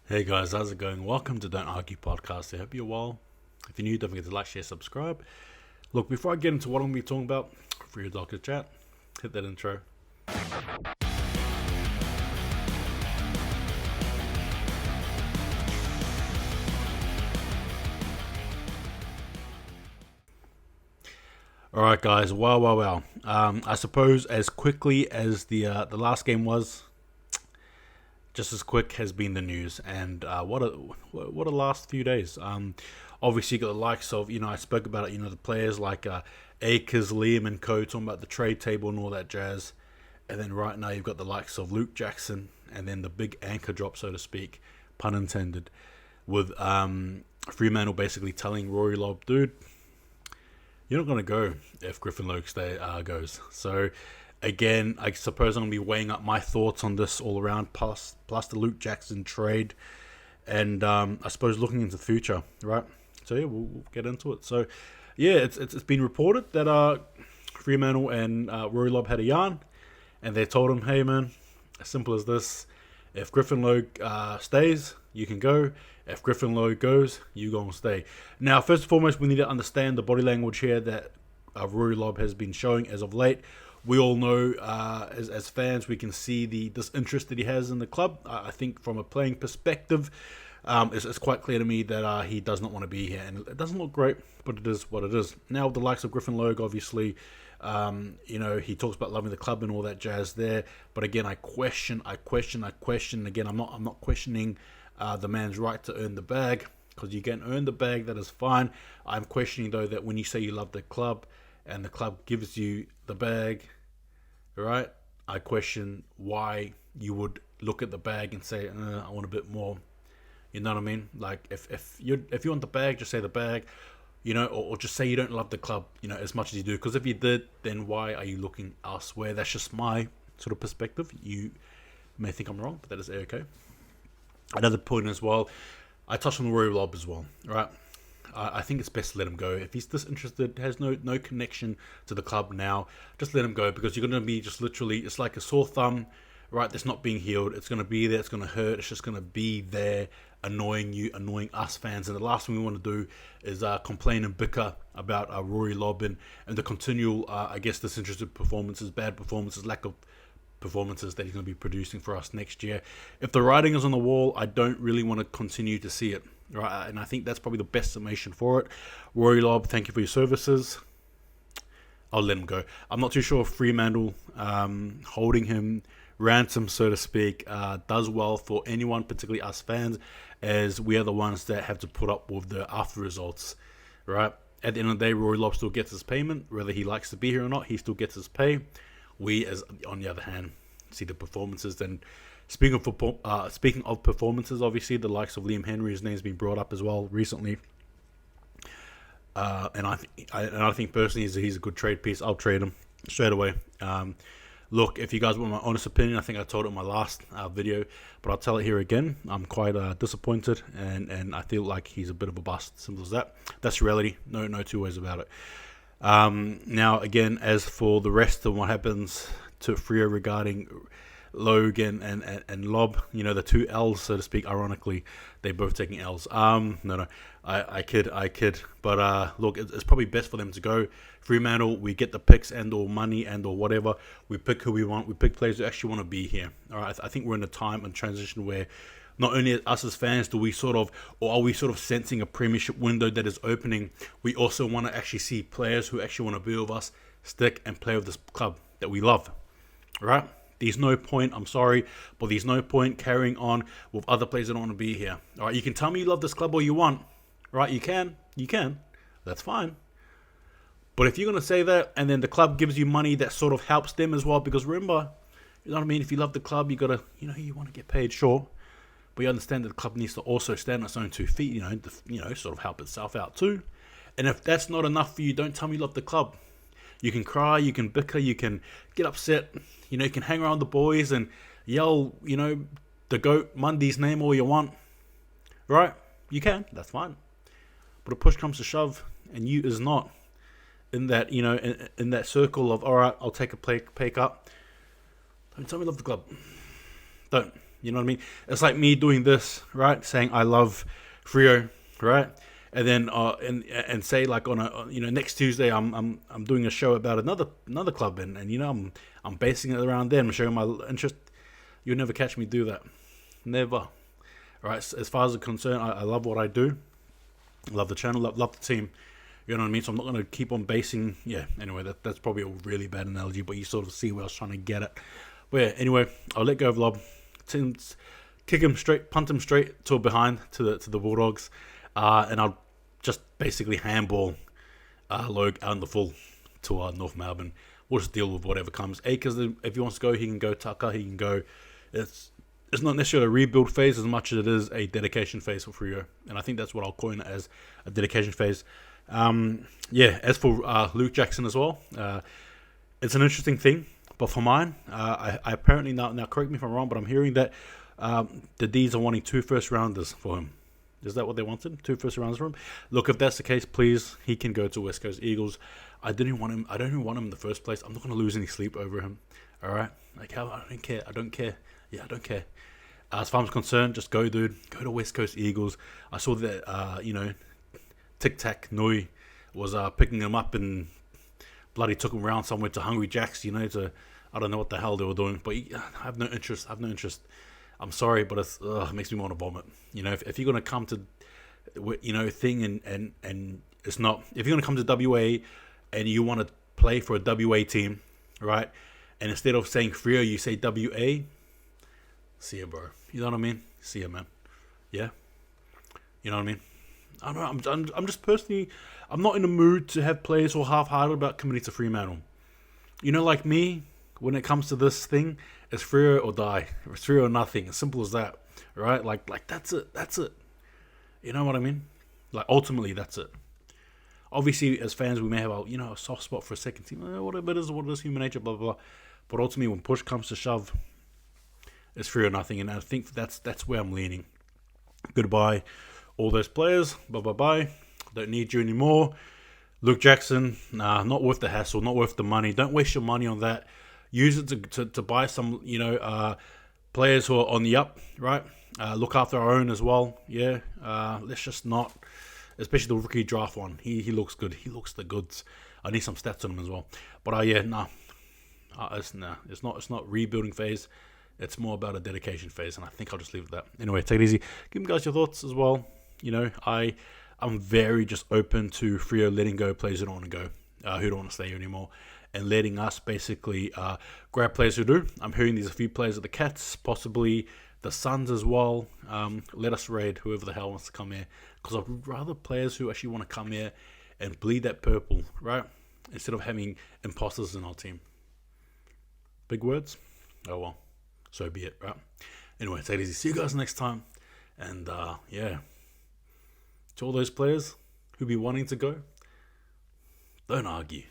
Hey guys, how's it going? Welcome to Don't Argue Podcast. I hope you're well. If you're new, don't forget to like, share, subscribe. Look, before I get into what I'm going to be talking about, Freo Dockers Chat, hit that intro. Alright guys, wow. I suppose as quickly as the last game was, just as quick has been the news, and what a last few days. Obviously you got the likes of, I spoke about it, the players like Akers, Liam and Co talking about the trade table and all that jazz, and then right now you've got the likes of Luke Jackson, and then the big anchor drop, so to speak, pun intended, with Fremantle basically telling Rory Lobb, dude, you're not going to go if Griffin Logue goes. So again, I suppose I'm going to be weighing up my thoughts on this all around, plus the Luke Jackson trade, and I suppose looking into the future, right? So yeah, we'll get into it. So yeah, it's been reported that Fremantle and Rory Lobb had a yarn, and they told him, hey man, as simple as this, if Griffin Logue stays, you can go. If Griffin Logue goes, you go and stay. Now, first and foremost, we need to understand the body language here that Rory Lobb has been showing as of late. We all know, as fans, we can see the disinterest that he has in the club. I think from a playing perspective, it's quite clear to me that he does not want to be here. And it doesn't look great, but it is what it is. Now, with the likes of Griffin Logue, obviously, he talks about loving the club and all that jazz there. But again, I question. Again, I'm not questioning the man's right to earn the bag, because you can earn the bag, that is fine. I'm questioning though that when you say you love the club and the club gives you the bag, right? I question why you would look at the bag and say, I want a bit more. You know what I mean? Like if you want the bag, just say the bag, or just say you don't love the club, as much as you do. Because if you did, then why are you looking elsewhere? That's just my sort of perspective. You may think I'm wrong, but that is okay. Another point as well, I touched on the Rory Lobb as well, right? I think it's best to let him go. If he's disinterested, has no connection to the club now, just let him go, because you're going to be just literally, it's like a sore thumb, right, that's not being healed. It's going to be there, it's going to hurt, it's just going to be there, annoying you, annoying us fans. And the last thing we want to do is complain and bicker about Rory Lobb and the continual, disinterested performances, bad performances, lack of performances that he's going to be producing for us next year. If the writing is on the wall, I don't really want to continue to see it, right? And I think that's probably the best summation for it. Rory Lobb, thank you for your services. I'll let him go. I'm not too sure if Fremantle holding him ransom, so to speak, does well for anyone, particularly us fans, as we are the ones that have to put up with the after results, right? At the end of the day, Rory Lobb still gets his payment, whether he likes to be here or not. He still gets his pay. We, as on the other hand, see the performances. And speaking of performances, obviously the likes of Liam Henry, his name's been brought up as well recently. And I think personally he's a good trade piece. I'll trade him straight away. Look, if you guys want my honest opinion, I think I told it in my last video, but I'll tell it here again. I'm quite disappointed, and I feel like he's a bit of a bust. Simple as that. That's reality. No two ways about it. Now, again, as for the rest of what happens to Freo regarding Logue and Lobb, the two L's, so to speak, ironically, they're both taking L's. No, I kid. But look, it's probably best for them to go. Fremantle, we get the picks and or money and or whatever. We pick who we want. We pick players who actually want to be here. All right, I think we're in a time and transition where not only us as fans are we sort of sensing a premiership window that is opening, we also want to actually see players who actually want to be with us, stick and play with this club that we love, right? There's no point, I'm sorry, but there's no point carrying on with other players that don't want to be here. All right, you can tell me you love this club all you want, right? You can, that's fine. But if you're going to say that and then the club gives you money that sort of helps them as well, because remember, you know what I mean, if you love the club, you got to, you want to get paid, sure. But you understand that the club needs to also stand on its own 2 feet, sort of help itself out too. And if that's not enough for you, don't tell me you love the club. You can cry, you can bicker, you can get upset, you can hang around the boys and yell, the GOAT Mundy's name all you want, right? You can, that's fine. But if push comes to shove and you is not in that, in that circle of, all right, I'll take a pay cut, don't tell me you love the club. Don't. You know what I mean? It's like me doing this, right? Saying I love Freo, right? And then and say like on a next Tuesday I'm doing a show about another club, and I'm basing it around them, showing my interest. You'll never catch me do that, never. All right. As far as I'm concerned, I love what I do, love the channel, love the team. You know what I mean? So I'm not going to keep on basing. Yeah. Anyway, that's probably a really bad analogy, but you sort of see where I was trying to get at. But yeah. Anyway, I'll let go of Lobb. Kick him straight, punt him straight to behind to the Bulldogs, and I'll just basically handball Logue out in the full to North Melbourne. We'll just deal with whatever comes. Akers, if he wants to go, he can go. Tucker, he can go. It's not necessarily a rebuild phase as much as it is a dedication phase for Freo, and I think that's what I'll coin it as, a dedication phase. As for Luke Jackson as well, it's an interesting thing. But for mine, I apparently now correct me if I'm wrong, but I'm hearing that the D's are wanting 2 first rounders for him. Is that what they wanted? 2 first rounders for him? Look, if that's the case, please, he can go to West Coast Eagles. I don't want him in the first place. I'm not going to lose any sleep over him. All right? Like, I don't care. I don't care. Yeah, I don't care. As far as I'm concerned, just go, dude. Go to West Coast Eagles. I saw that, Tic Tac Nui was picking him up and bloody took him around somewhere to Hungry Jack's, to, I don't know what the hell they were doing. But I have no interest. I'm sorry, but it makes me want to vomit. If you're going to come to, thing and it's not, if you're going to come to WA and you want to play for a WA team, right? And instead of saying Freo, you say WA, see ya, bro. You know what I mean? See ya, man. Yeah? You know what I mean? I don't know. I'm just personally, I'm not in the mood to have players who are half-hearted about committing to Fremantle. Like me, when it comes to this thing, it's Freo or die. It's Freo or nothing. As simple as that, right? Like that's it. That's it. You know what I mean? Like, ultimately, that's it. Obviously, as fans, we may have a soft spot for a second team. Whatever it is, human nature, blah, blah, blah. But ultimately, when push comes to shove, it's Freo or nothing. And I think that's where I'm leaning. Goodbye, all those players. Bye. Don't need you anymore. Luke Jackson, not worth the hassle, not worth the money. Don't waste your money on that. Use it to buy some, players who are on the up, right? Look after our own as well. Yeah. Let's just not, especially the rookie draft one. He looks good. He looks the goods. I need some stats on him as well. But it's not rebuilding phase. It's more about a dedication phase, and I think I'll just leave it at that. Anyway, take it easy. Give me guys your thoughts as well. I'm very just open to Freo letting go players who don't want to go, who don't want to stay here anymore, and letting us basically grab players who do. I'm hearing there's a few players at the Cats, possibly the Suns as well. Let us raid whoever the hell wants to come here, because I'd rather players who actually want to come here and bleed that purple, right? Instead of having imposters in our team. Big words? Oh well, so be it, right? Anyway, take it easy. See you guys next time. And to all those players who be wanting to go, don't argue.